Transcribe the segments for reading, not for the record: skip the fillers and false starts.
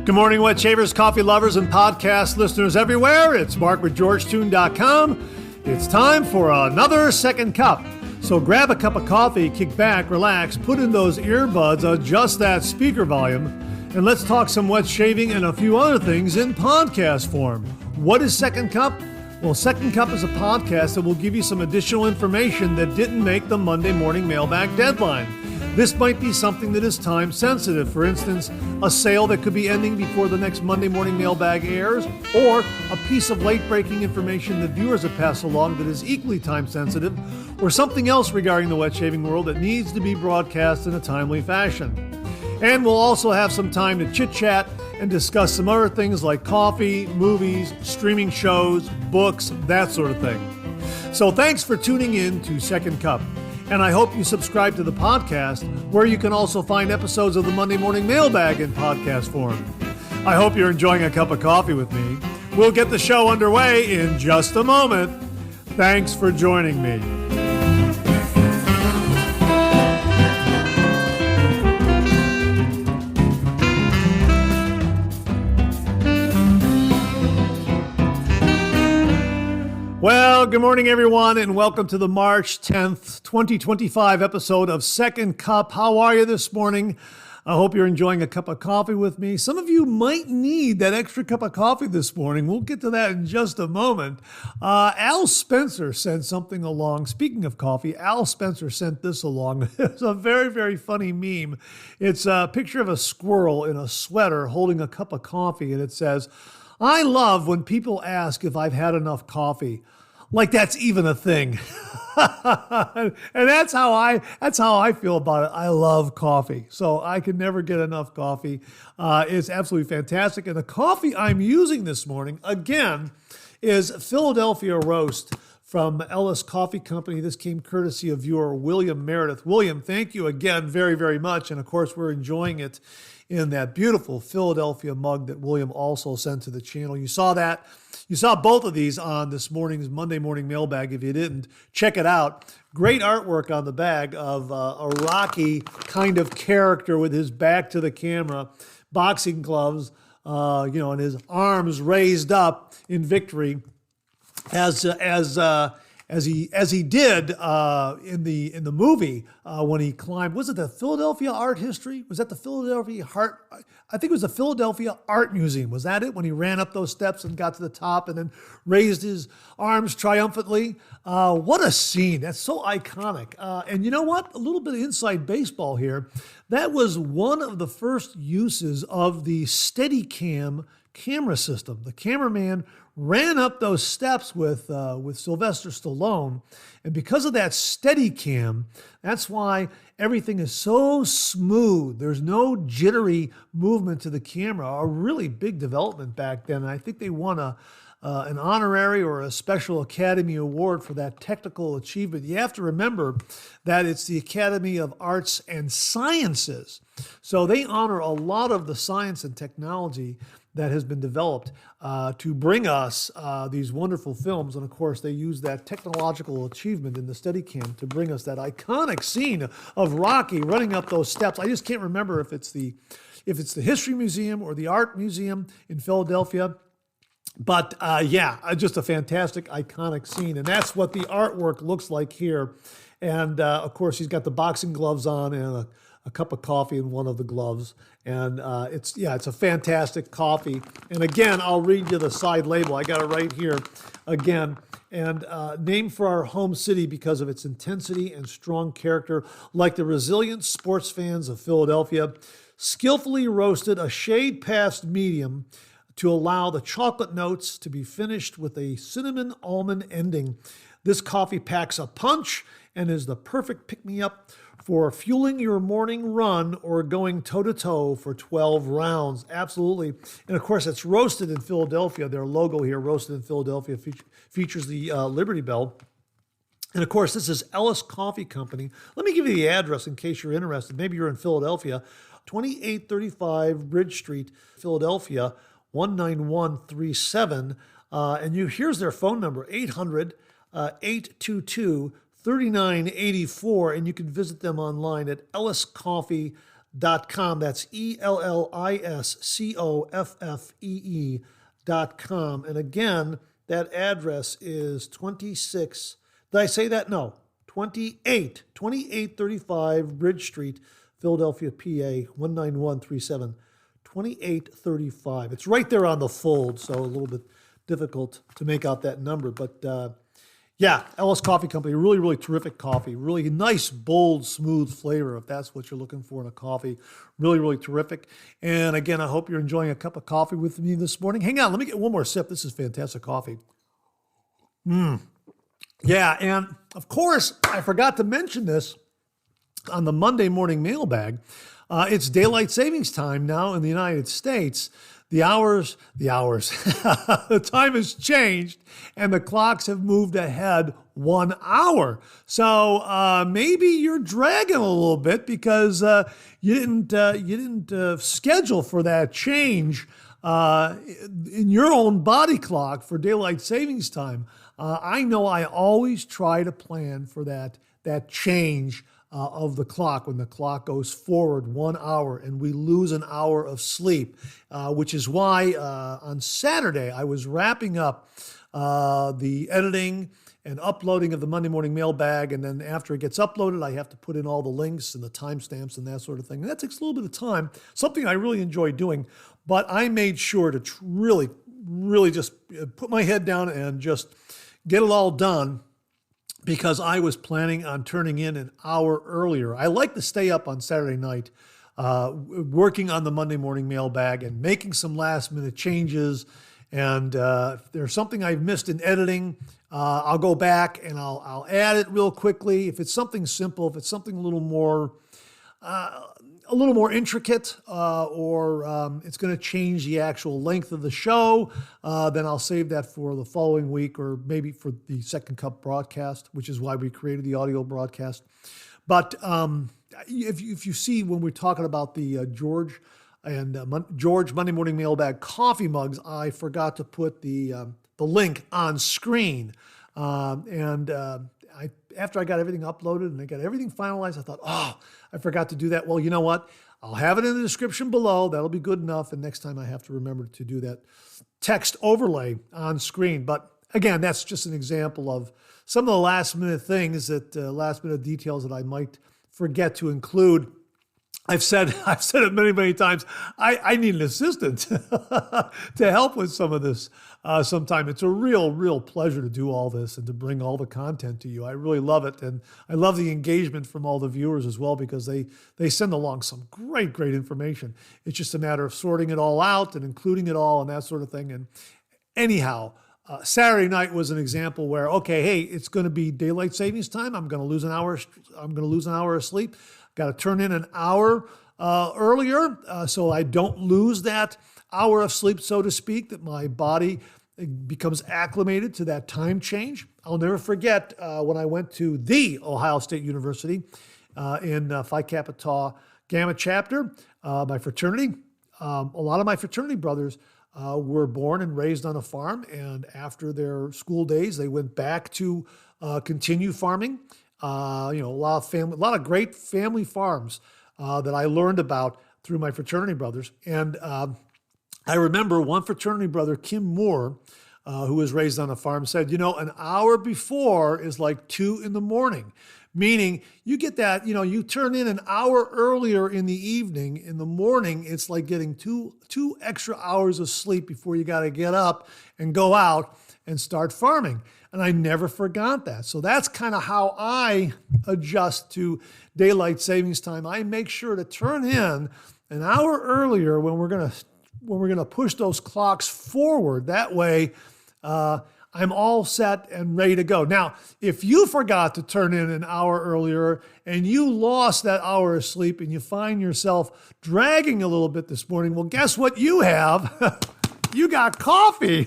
Good morning, wet shavers, coffee lovers, and podcast listeners everywhere. It's Mark with GeorgeToon.com. It's time for another second cup. So grab a cup of coffee, kick back, relax, put in those earbuds, adjust that speaker volume, and let's talk some wet shaving and a few other things in podcast form. What is Second Cup? Well, Second Cup is a podcast that will give you some additional information that didn't make the Monday morning mailbag deadline. This might be something that is time sensitive. For instance, a sale that could be ending before the next Monday morning mailbag airs, or a piece of late breaking information that viewers have passed along that is equally time sensitive, or something else regarding the wet shaving world that needs to be broadcast in a timely fashion. And we'll also have some time to chit chat and discuss some other things like coffee, movies, streaming shows, books, that sort of thing. So thanks for tuning in to Second Cup. And I hope you subscribe to the podcast, where you can also find episodes of the Monday Morning Mailbag in podcast form. I hope you're enjoying a cup of coffee with me. We'll get the show underway in just a moment. Thanks for joining me. Well, good morning, everyone, and welcome to the March 10th, 2025 episode of Second Cup. How are you this morning? I hope you're enjoying a cup of coffee with me. Some of you might need that extra cup of coffee this morning. We'll get to that in just a moment. Al Spencer sent something along. Speaking of coffee, Al Spencer sent this along. It's a very, very funny meme. It's a picture of a squirrel in a sweater holding a cup of coffee, and it says, "I love when people ask if I've had enough coffee." Like that's even a thing. And that's how I feel about it. I love coffee. So I can never get enough coffee. It's absolutely fantastic. And the coffee I'm using this morning, again, is Philadelphia Roast from Ellis Coffee Company. This came courtesy of viewer William Meredith. William, thank you again very, very much. And of course, we're enjoying it in that beautiful Philadelphia mug that William also sent to the channel. You saw that. You saw both of these on this morning's Monday morning mailbag. If you didn't, check it out. Great artwork on the bag of a Rocky kind of character with his back to the camera, boxing gloves, and his arms raised up in victory, as he did in the movie when he climbed. Was it the Philadelphia Art History? Was that the Philadelphia Art? I think it was the Philadelphia Art Museum. Was that it? When he ran up those steps and got to the top and then raised his arms triumphantly. What a scene. That's so iconic. And you know what? A little bit of inside baseball here. That was one of the first uses of the Steadicam camera system. The cameraman ran up those steps with Sylvester Stallone, and because of that Steadicam, that's why everything is so smooth. There's no jittery movement to the camera. A really big development back then, and I think they won an honorary or a special Academy Award for that technical achievement. You have to remember that it's the Academy of Arts and Sciences, so they honor a lot of the science and technology that has been developed to bring us these wonderful films. And of course, they use that technological achievement in the Steadicam to bring us that iconic scene of Rocky running up those steps. I just can't remember if it's the History Museum or the Art Museum in Philadelphia. But just a fantastic, iconic scene. And that's what the artwork looks like here. And of course, he's got the boxing gloves on and a cup of coffee in one of the gloves. And it's a fantastic coffee. And again, I'll read you the side label. I got it right here again. And named for our home city because of its intensity and strong character, like the resilient sports fans of Philadelphia, skillfully roasted a shade past medium to allow the chocolate notes to be finished with a cinnamon almond ending. This coffee packs a punch and is the perfect pick-me-up for fueling your morning run or going toe-to-toe for 12 rounds. Absolutely. And of course, it's roasted in Philadelphia. Their logo here, roasted in Philadelphia, features the Liberty Bell. And of course, this is Ellis Coffee Company. Let me give you the address in case you're interested. Maybe you're in Philadelphia. 2835 Bridge Street, Philadelphia, 19137. Here's their phone number, 800-822-3984. And you can visit them online at elliscoffee.com. elliscoffee.com. That's ELLISCOFFEE.com. And again, that address is 26, did I say that? No, 2835 Bridge Street, Philadelphia, PA, 19137. 2835. It's right there on the fold, so a little bit difficult to make out that number. But yeah, Ellis Coffee Company, really, really terrific coffee. Really nice, bold, smooth flavor, if that's what you're looking for in a coffee. Really, really terrific. And again, I hope you're enjoying a cup of coffee with me this morning. Hang on, let me get one more sip. This is fantastic coffee. Yeah, and of course, I forgot to mention this on the Monday morning mailbag. It's daylight savings time now in the United States. The time has changed and the clocks have moved ahead 1 hour. So maybe you're dragging a little bit because you didn't schedule for that change in your own body clock for daylight savings time. I know I always try to plan for that change of the clock when the clock goes forward 1 hour and we lose an hour of sleep, which is why on Saturday I was wrapping up the editing and uploading of the Monday morning mailbag. And then after it gets uploaded, I have to put in all the links and the timestamps and that sort of thing. And that takes a little bit of time, something I really enjoy doing. But I made sure to really, really just put my head down and just get it all done, because I was planning on turning in an hour earlier. I like to stay up on Saturday night, working on the Monday morning mailbag and making some last minute changes. And if there's something I've missed in editing, I'll go back and I'll add it real quickly. If it's something simple, if it's something a little more intricate, or it's going to change the actual length of the show, then I'll save that for the following week, or maybe for the Second Cup broadcast, which is why we created the audio broadcast. But if you see when we're talking about the George Monday Morning Mailbag coffee mugs, I forgot to put the link on screen. After I got everything uploaded and I got everything finalized, I thought, I forgot to do that. Well, you know what? I'll have it in the description below. That'll be good enough. And next time I have to remember to do that text overlay on screen. But again, that's just an example of some of the last minute things last minute details that I might forget to include. I've said it many, many times. I need an assistant to help with some of this sometime. It's a real pleasure to do all this and to bring all the content to you. I really love it. And I love the engagement from all the viewers as well, because they send along some great information. It's just a matter of sorting it all out and including it all and that sort of thing. And anyhow, Saturday night was an example where, okay, hey, it's going to be daylight savings time. I'm going to lose an hour of sleep. Got to turn in an hour earlier so I don't lose that hour of sleep, so to speak, that my body becomes acclimated to that time change. I'll never forget when I went to the Ohio State University in Phi Kappa Tau Gamma chapter, my fraternity. A lot of my fraternity brothers were born and raised on a farm, and after their school days, they went back to continue farming. A lot of great family farms that I learned about through my fraternity brothers. And I remember one fraternity brother, Kim Moore, who was raised on a farm, said, an hour before is like 2 a.m, meaning you get that, you turn in an hour earlier in the evening. In the morning, it's like getting two extra hours of sleep before you got to get up and go out and start farming. And I never forgot that. So that's kind of how I adjust to daylight savings time. I make sure to turn in an hour earlier when we're gonna push those clocks forward. That way, I'm all set and ready to go. Now, if you forgot to turn in an hour earlier and you lost that hour of sleep and you find yourself dragging a little bit this morning, well, guess what you have? You got coffee.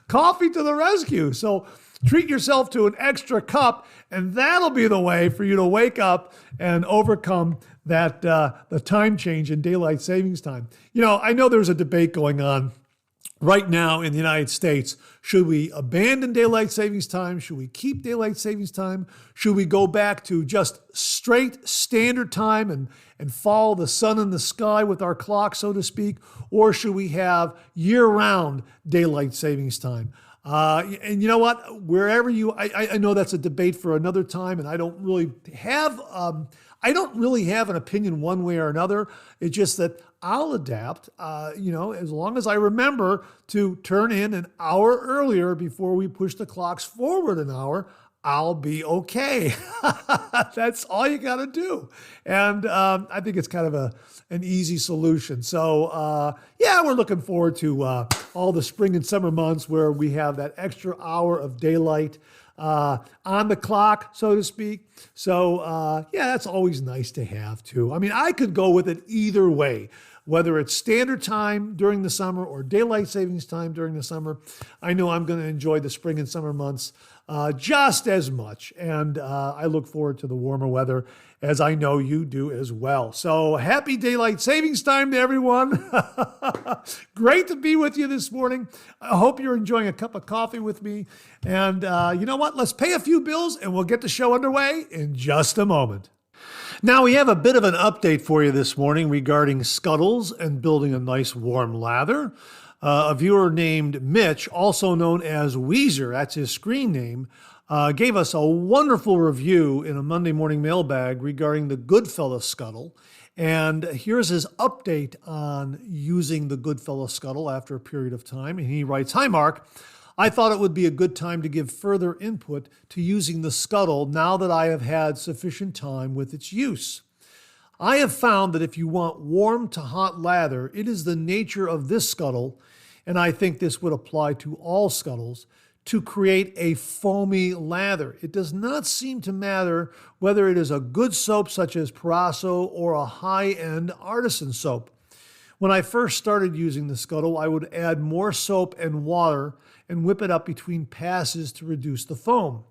Coffee to the rescue. So treat yourself to an extra cup, and that'll be the way for you to wake up and overcome that the time change in daylight savings time. I know there's a debate going on right now in the United States. Should we abandon daylight savings time? Should we keep daylight savings time? Should we go back to just straight standard time and follow the sun in the sky with our clock, so to speak? Or should we have year-round daylight savings time? And you know what? Wherever I know that's a debate for another time, and I don't really have an opinion one way or another. It's just that I'll adapt, as long as I remember to turn in an hour earlier before we push the clocks forward an hour. I'll be okay. That's all you got to do. And I think it's kind of an easy solution. So, we're looking forward to all the spring and summer months where we have that extra hour of daylight on the clock, so to speak. So, that's always nice to have, too. I mean, I could go with it either way, whether it's standard time during the summer or daylight savings time during the summer. I know I'm going to enjoy the spring and summer months just as much. And I look forward to the warmer weather, as I know you do as well. So happy daylight savings time to everyone. Great to be with you this morning. I hope you're enjoying a cup of coffee with me. And you know what? Let's pay a few bills and we'll get the show underway in just a moment. Now, we have a bit of an update for you this morning regarding scuttles and building a nice warm lather. A viewer named Mitch, also known as Weezer, that's his screen name, gave us a wonderful review in a Monday morning mailbag regarding the Goodfellas scuttle. And here's his update on using the Goodfellas scuttle after a period of time. And he writes, "Hi, Mark. I thought it would be a good time to give further input to using the scuttle now that I have had sufficient time with its use. I have found that if you want warm to hot lather, it is the nature of this scuttle, and I think this would apply to all scuttles, to create a foamy lather. It does not seem to matter whether it is a good soap such as Parasso or a high-end artisan soap. When I first started using the scuttle, I would add more soap and water and whip it up between passes to reduce the foam.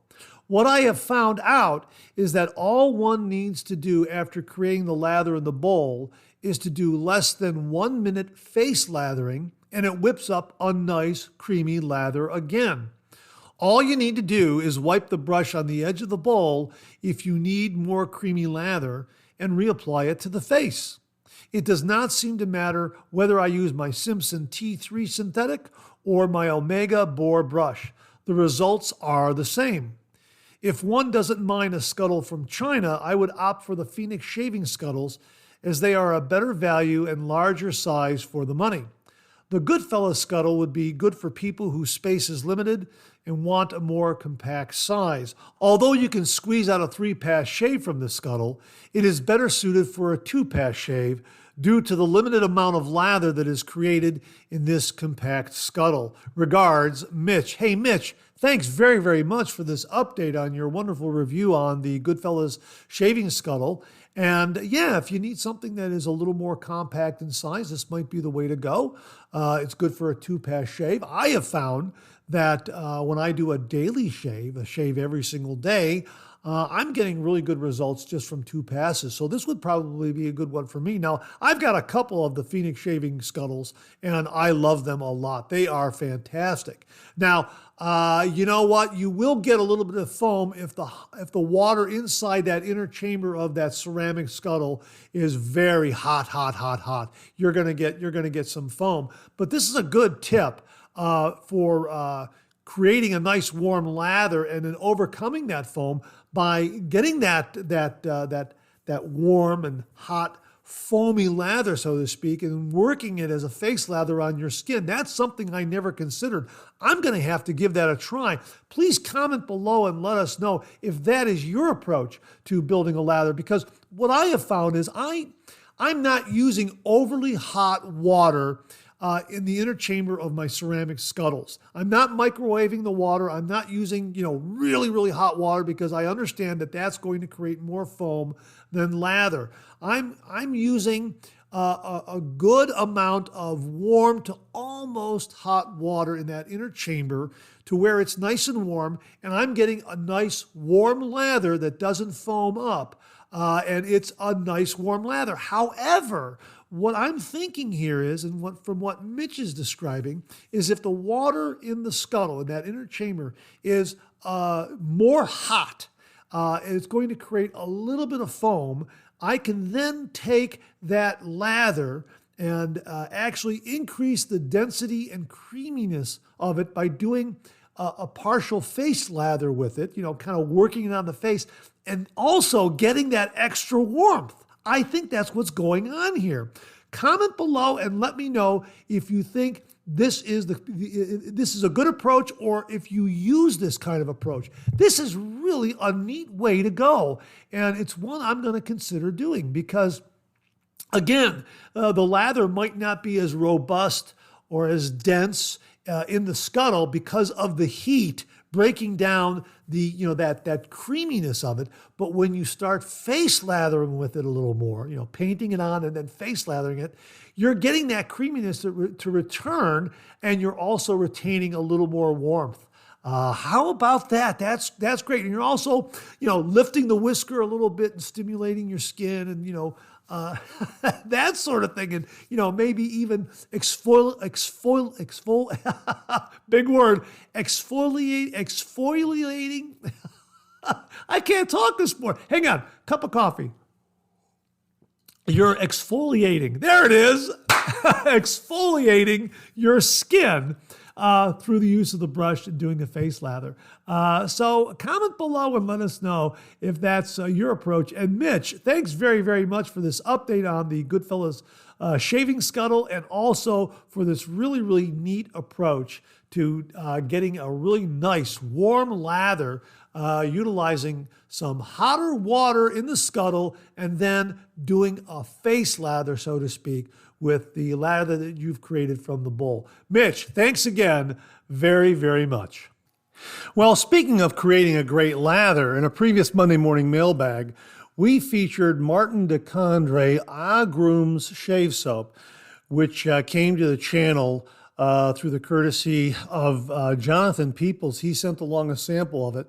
What I have found out is that all one needs to do after creating the lather in the bowl is to do less than 1 minute face lathering, and it whips up a nice creamy lather again. All you need to do is wipe the brush on the edge of the bowl if you need more creamy lather and reapply it to the face. It does not seem to matter whether I use my Simpson T3 synthetic or my Omega Bore brush. The results are the same. If one doesn't mind a scuttle from China, I would opt for the Phoenix shaving scuttles as they are a better value and larger size for the money. The Goodfellas scuttle would be good for people whose space is limited and want a more compact size. Although you can squeeze out a 3-pass shave from the scuttle, it is better suited for a 2-pass shave due to the limited amount of lather that is created in this compact scuttle. Regards, Mitch. Hey, Mitch, thanks very, very much for this update on your wonderful review on the Goodfellas shaving scuttle. And if you need something that is a little more compact in size, this might be the way to go. It's good for a 2-pass shave. I have found that when I do a daily shave, a shave every single day, I'm getting really good results just from 2 passes. So this would probably be a good one for me. Now, I've got a couple of the Phoenix shaving scuttles, and I love them a lot. They are fantastic. Now, you know what? You will get a little bit of foam if the water inside that inner chamber of that ceramic scuttle is very hot. You're gonna get some foam. But this is a good tip for creating a nice warm lather and then overcoming that foam by getting that warm and hot foamy lather, so to speak, and working it as a face lather on your skin. That's something I never considered. I'm going to have to give that a try. Please comment below and let us know if that is your approach to building a lather, because what I have found is I'm not using overly hot water in the inner chamber of my ceramic scuttles. I'm not microwaving the water. I'm not using, really, really hot water because I understand that that's going to create more foam than lather. I'm using a good amount of warm to almost hot water in that inner chamber to where it's nice and warm, and I'm getting a nice warm lather that doesn't foam up. And it's a nice warm lather. However, What I'm thinking here is, and from what Mitch is describing, is if the water in the scuttle, in that inner chamber, is more hot, and it's going to create a little bit of foam, I can then take that lather and actually increase the density and creaminess of it by doing a partial face lather with it, kind of working it on the face and also getting that extra warmth. I think that's what's going on here. Comment below and let me know if you think this is a good approach or if you use this kind of approach. This is really a neat way to go, and it's one I'm going to consider doing because, again, the lather might not be as robust or as dense in the scuttle because of the heat breaking down the that creaminess of it. But when you start face lathering with it a little more, painting it on and then face lathering it, you're getting that creaminess to return, and you're also retaining a little more warmth. How about that? That's great. And you're also, lifting the whisker a little bit and stimulating your skin and, that sort of thing. And, maybe even big word, exfoliating. I can't talk this morning. Hang on, cup of coffee. You're exfoliating. There it is. Exfoliating your skin through the use of the brush and doing a face lather. So comment below and let us know if that's your approach. And Mitch, thanks very, very much for this update on the Goodfellas shaving scuttle, and also for this really, really neat approach to getting a really nice warm lather utilizing some hotter water in the scuttle and then doing a face lather, so to speak, with the lather that you've created from the bowl. Mitch, thanks again very, very much. Well, speaking of creating a great lather, in a previous Monday morning mailbag, we featured Martin DeCondre Agrum's shave soap, which came to the channel through the courtesy of Jonathan Peoples. He sent along a sample of it,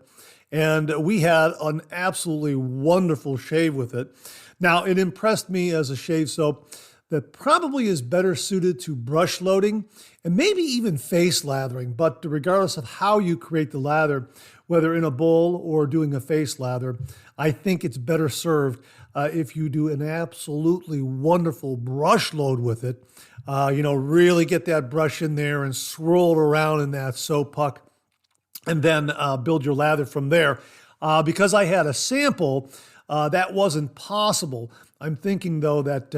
and we had an absolutely wonderful shave with it. Now, it impressed me as a shave soap that probably is better suited to brush loading and maybe even face lathering. But regardless of how you create the lather, whether in a bowl or doing a face lather, I think it's better served if you do an absolutely wonderful brush load with it. Really get that brush in there and swirl it around in that soap puck, and then build your lather from there. Because I had a sample, that wasn't possible. I'm thinking, though, that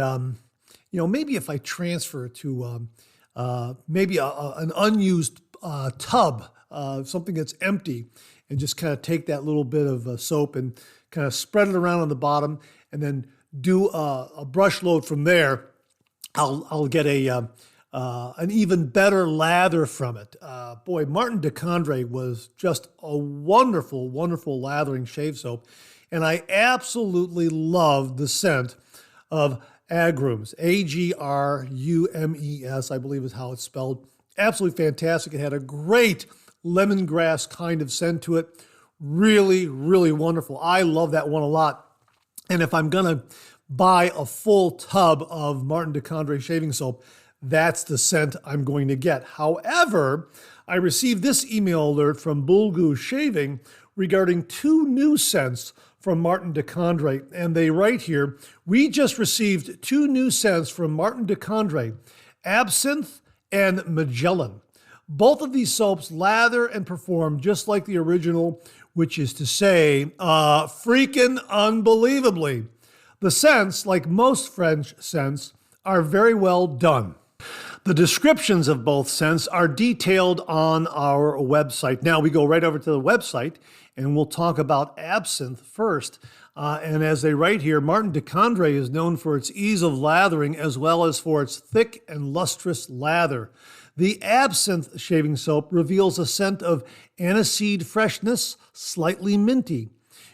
maybe if I transfer it to maybe an unused tub, something that's empty, and just kind of take that little bit of soap and kind of spread it around on the bottom, and then do a brush load from there, I'll get an even better lather from it. Boy, Martin DeCondre was just a wonderful, wonderful lathering shave soap, and I absolutely loved the scent of Agrum's, Agrumes, I believe is how it's spelled. Absolutely fantastic. It had a great lemongrass kind of scent to it. Really, really wonderful. I love that one a lot. And if I'm going to buy a full tub of Martin DeCondre shaving soap, that's the scent I'm going to get. However, I received this email alert from Bulgu Shaving regarding 2 new scents from Martin DeCondre, and they write here, we just received 2 new scents from Martin DeCondre, Absinthe and Magellan. Both of these soaps lather and perform just like the original, which is to say, freaking unbelievably. The scents, like most French scents, are very well done. The descriptions of both scents are detailed on our website. Now we go right over to the website and we'll talk about Absinthe first. And as they write here, Martin DeCondre is known for its ease of lathering as well as for its thick and lustrous lather. The Absinthe shaving soap reveals a scent of aniseed freshness, slightly minty.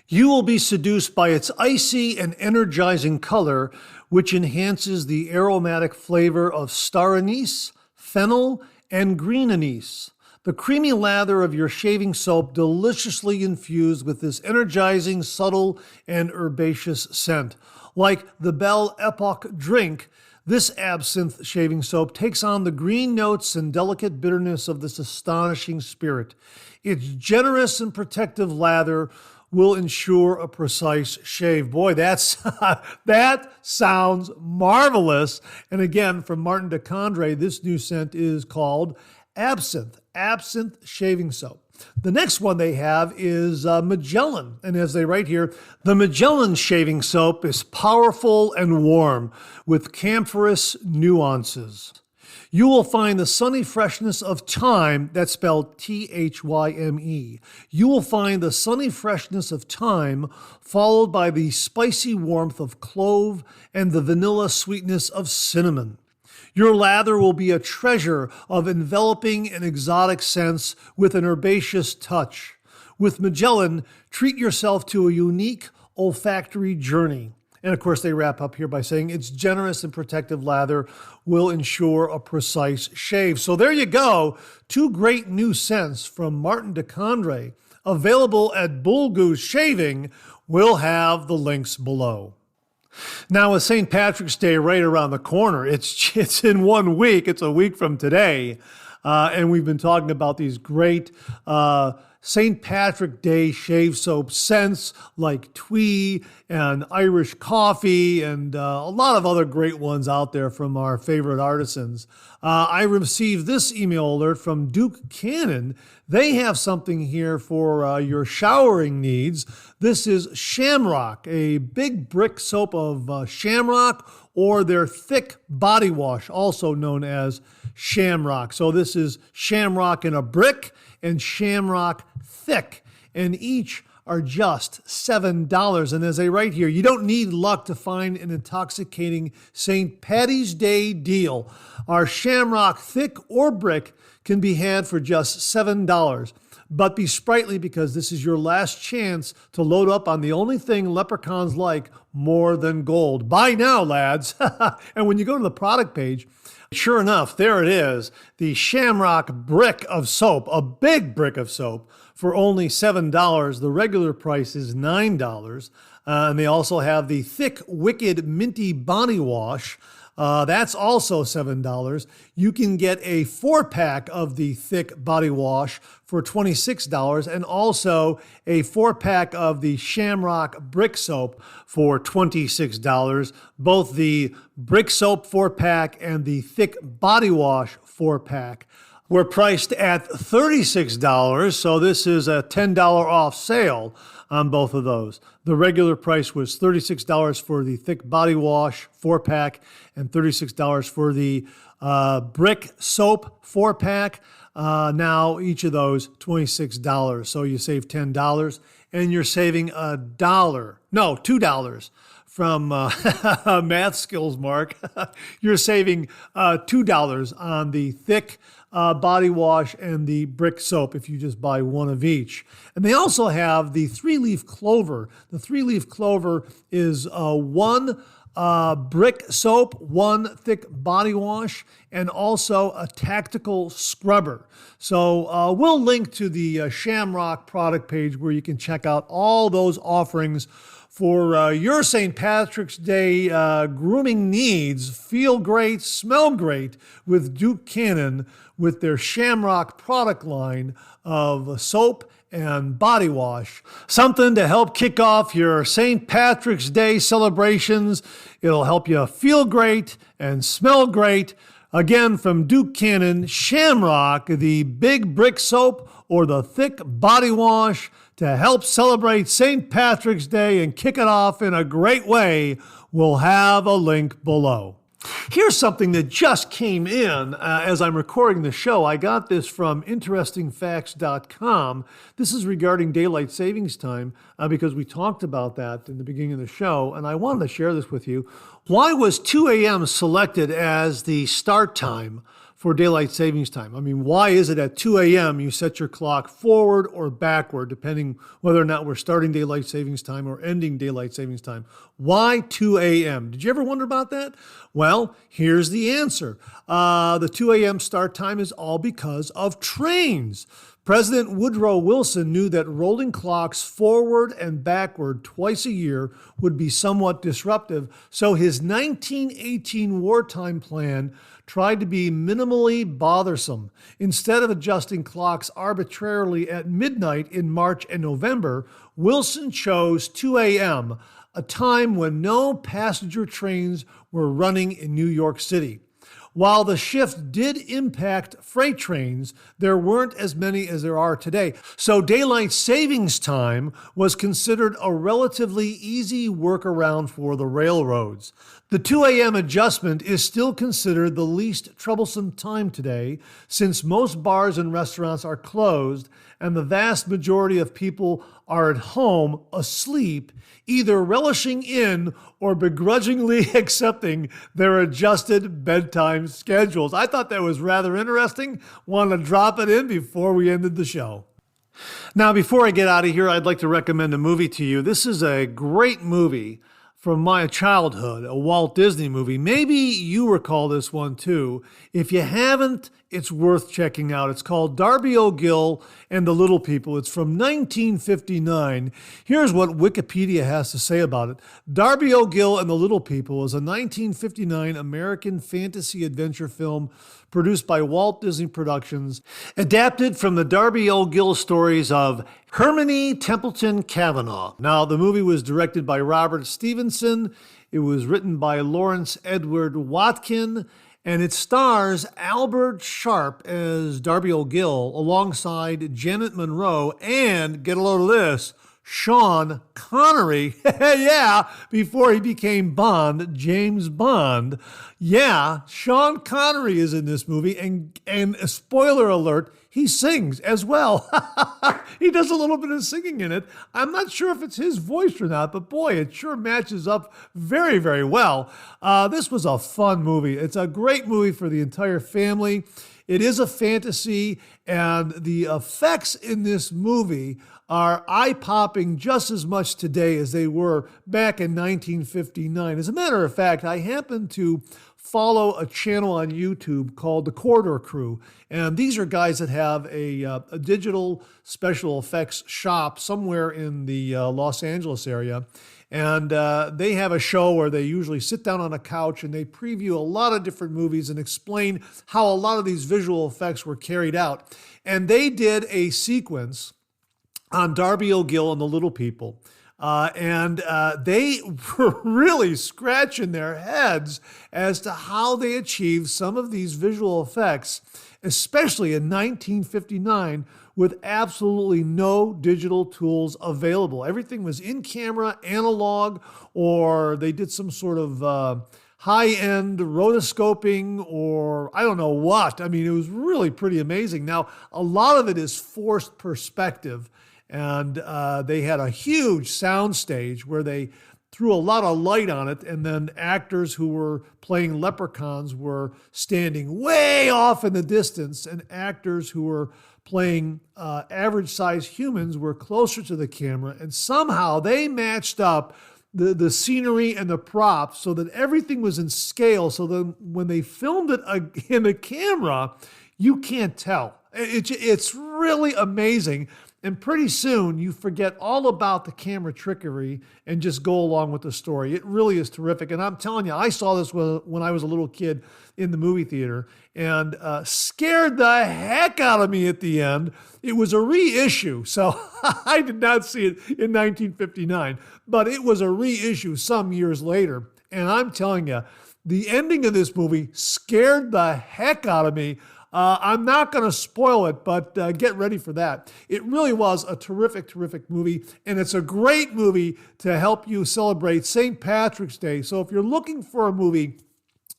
You will be seduced by its icy and energizing color, which enhances the aromatic flavor of star anise, fennel, and green anise. The creamy lather of your shaving soap deliciously infused with this energizing, subtle, and herbaceous scent. Like the Belle Epoque drink, This absinthe shaving soap takes on the green notes and delicate bitterness of this astonishing spirit. Its generous and protective lather will ensure a precise shave. Boy, that sounds marvelous. And again, from Martin de Condré, this new scent is called Absinthe Shaving Soap. The next one they have is Magellan. And as they write here, the Magellan shaving soap is powerful and warm with camphorous nuances. You will find the sunny freshness of thyme, that's spelled Thyme. You will find the sunny freshness of thyme followed by the spicy warmth of clove and the vanilla sweetness of cinnamon. Your lather will be a treasure of enveloping and exotic scents with an herbaceous touch. With Magellan, treat yourself to a unique olfactory journey. And of course, they wrap up here by saying its generous and protective lather will ensure a precise shave. So there you go. 2 great new scents from Martin de Condré, available at Bull Goose Shaving. We'll have the links below. Now, with St. Patrick's Day right around the corner, it's in 1 week. It's a week from today. And we've been talking about these great St. Patrick Day shave soap scents like Twee and Irish Coffee and a lot of other great ones out there from our favorite artisans. I received this email alert from Duke Cannon. They have something here for your showering needs. This is Shamrock, a big brick soap of Shamrock, or their thick body wash, also known as Shamrock. So this is Shamrock in a brick and Shamrock thick, and each are just $7. And as they write here, you don't need luck to find an intoxicating St. Patty's Day deal. Our Shamrock thick or brick can be had for just $7. But be sprightly, because this is your last chance to load up on the only thing leprechauns like more than gold. Buy now, lads. And when you go to the product page, sure enough, there it is, the Shamrock brick of soap, a big brick of soap for only $7. The regular price is $9. And they also have the thick Wicked Minty Body Wash. That's also $7. You can get a 4-pack of the thick body wash for $26, and also a 4-pack of the Shamrock brick soap for $26. Both the brick soap 4-pack and the thick body wash 4-pack were priced at $36, so this is a $10 off sale on both of those. The regular price was $36 for the thick body wash 4-pack and $36 for the brick soap 4-pack. Now each of those $26. So you save $10, and you're saving $2 from math skills, Mark. You're saving $2 on the thick body wash and the brick soap if you just buy one of each. And they also have the 3-leaf clover. The 3-leaf clover is one brick soap, one thick body wash, and also a tactical scrubber. So we'll link to the Shamrock product page where you can check out all those offerings for your St. Patrick's Day grooming needs. Feel great, smell great with Duke Cannon with their Shamrock product line of soap and body wash. Something to help kick off your St. Patrick's Day celebrations. It'll help you feel great and smell great. Again, from Duke Cannon, Shamrock, the big brick soap or the thick body wash to help celebrate St. Patrick's Day and kick it off in a great way. We'll have a link below. Here's something that just came in as I'm recording the show. I got this from interestingfacts.com. This is regarding daylight savings time because we talked about that in the beginning of the show, and I wanted to share this with you. Why was 2 a.m. selected as the start time for daylight savings time? I mean, why is it at 2 a.m. you set your clock forward or backward, depending whether or not we're starting daylight savings time or ending daylight savings time? Why 2 a.m.? Did you ever wonder about that? Well, here's the answer. The 2 a.m. start time is all because of trains. President Woodrow Wilson knew that rolling clocks forward and backward twice a year would be somewhat disruptive, so his 1918 wartime plan tried to be minimally bothersome. Instead of adjusting clocks arbitrarily at midnight in March and November, Wilson chose 2 a.m., a time when no passenger trains were running in New York City. While the shift did impact freight trains, there weren't as many as there are today. So daylight savings time was considered a relatively easy workaround for the railroads. The 2 a.m. adjustment is still considered the least troublesome time today, since most bars and restaurants are closed and the vast majority of people are at home asleep, either relishing in or begrudgingly accepting their adjusted bedtime schedules. I thought that was rather interesting. Wanted to drop it in before we ended the show. Now, before I get out of here, I'd like to recommend a movie to you. This is a great movie from my childhood, a Walt Disney movie. Maybe you recall this one too. If you haven't, it's worth checking out. It's called Darby O'Gill and the Little People. It's from 1959. Here's what Wikipedia has to say about it. Darby O'Gill and the Little People is a 1959 American fantasy adventure film produced by Walt Disney Productions, adapted from the Darby O'Gill stories of Hermione Templeton Cavanaugh. Now, the movie was directed by Robert Stevenson. It was written by Lawrence Edward Watkin, and it stars Albert Sharp as Darby O'Gill alongside Janet Monroe and, get a load of this, Sean Connery. Yeah, before he became Bond, James Bond. Yeah, Sean Connery is in this movie, and a spoiler alert, he sings as well. He does a little bit of singing in it. I'm not sure if it's his voice or not, but boy, it sure matches up very, very well. This was a fun movie. It's a great movie for the entire family. It is a fantasy, and the effects in this movie are eye-popping just as much today as they were back in 1959. As a matter of fact, I happen to follow a channel on YouTube called The Corridor Crew, and these are guys that have a digital special effects shop somewhere in the Los Angeles area. And they have a show where they usually sit down on a couch and they preview a lot of different movies and explain how a lot of these visual effects were carried out. And they did a sequence on Darby O'Gill and the Little People. And they were really scratching their heads as to how they achieved some of these visual effects, especially in 1959, with absolutely no digital tools available. Everything was in camera, analog, or they did some sort of high-end rotoscoping, or I don't know what. I mean, it was really pretty amazing. Now, a lot of it is forced perspective, and they had a huge sound stage where they threw a lot of light on it, and then actors who were playing leprechauns were standing way off in the distance, and actors who were playing average-sized humans were closer to the camera, and somehow they matched up the scenery and the props so that everything was in scale, so that when they filmed it in the camera, you can't tell. It's really amazing. And pretty soon you forget all about the camera trickery and just go along with the story. It really is terrific. And I'm telling you, I saw this when I was a little kid in the movie theater and scared the heck out of me at the end. It was a reissue, so I did not see it in 1959, but it was a reissue some years later. And I'm telling you, the ending of this movie scared the heck out of me. I'm not going to spoil it, but get ready for that. It really was a terrific, terrific movie, and it's a great movie to help you celebrate St. Patrick's Day. So if you're looking for a movie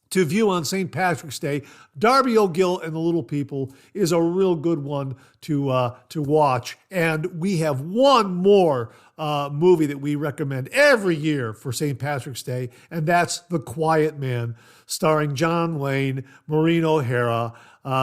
to view on St. Patrick's Day, Darby O'Gill and the Little People is a real good one to watch. And we have one more movie that we recommend every year for St. Patrick's Day, and that's The Quiet Man, starring John Wayne, Maureen O'Hara,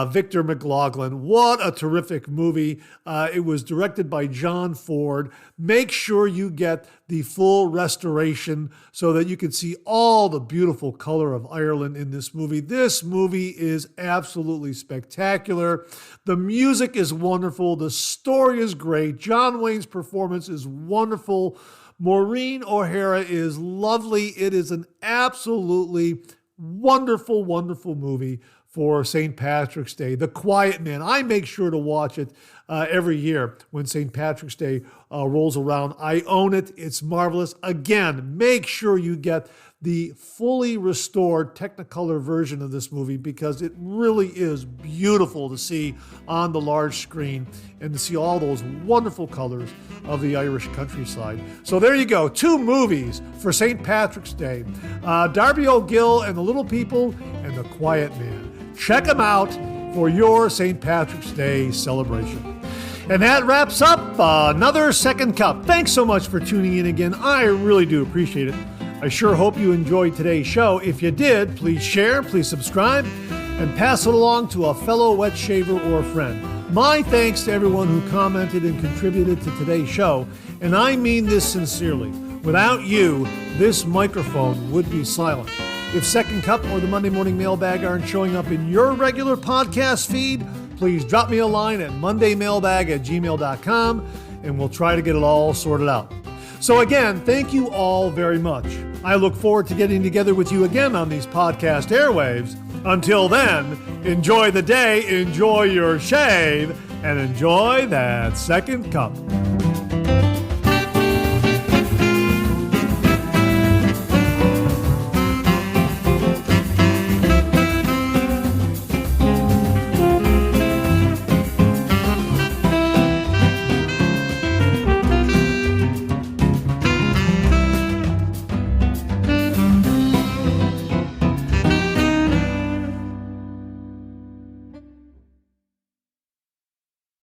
Victor McLaughlin. What a terrific movie. It was directed by John Ford. Make sure you get the full restoration so that you can see all the beautiful color of Ireland in this movie. This movie is absolutely spectacular. The music is wonderful. The story is great. John Wayne's performance is wonderful. Maureen O'Hara is lovely. It is an absolutely wonderful, wonderful movie for St. Patrick's Day. The Quiet Man. I make sure to watch it every year when St. Patrick's Day rolls around. I own it. It's marvelous. Again, make sure you get the fully restored Technicolor version of this movie because it really is beautiful to see on the large screen and to see all those wonderful colors of the Irish countryside. So there you go, 2 movies for St. Patrick's Day. Darby O'Gill and the Little People and The Quiet Man. Check them out for your St. Patrick's Day celebration. And that wraps up another Second Cup. Thanks so much for tuning in again. I really do appreciate it. I sure hope you enjoyed today's show. If you did, please share, please subscribe, and pass it along to a fellow wet shaver or friend. My thanks to everyone who commented and contributed to today's show, and I mean this sincerely. Without you, this microphone would be silent. If Second Cup or the Monday Morning Mailbag aren't showing up in your regular podcast feed, please drop me a line at mondaymailbag@gmail.com, and we'll try to get it all sorted out. So again, thank you all very much. I look forward to getting together with you again on these podcast airwaves. Until then, enjoy the day, enjoy your shave, and enjoy that second cup.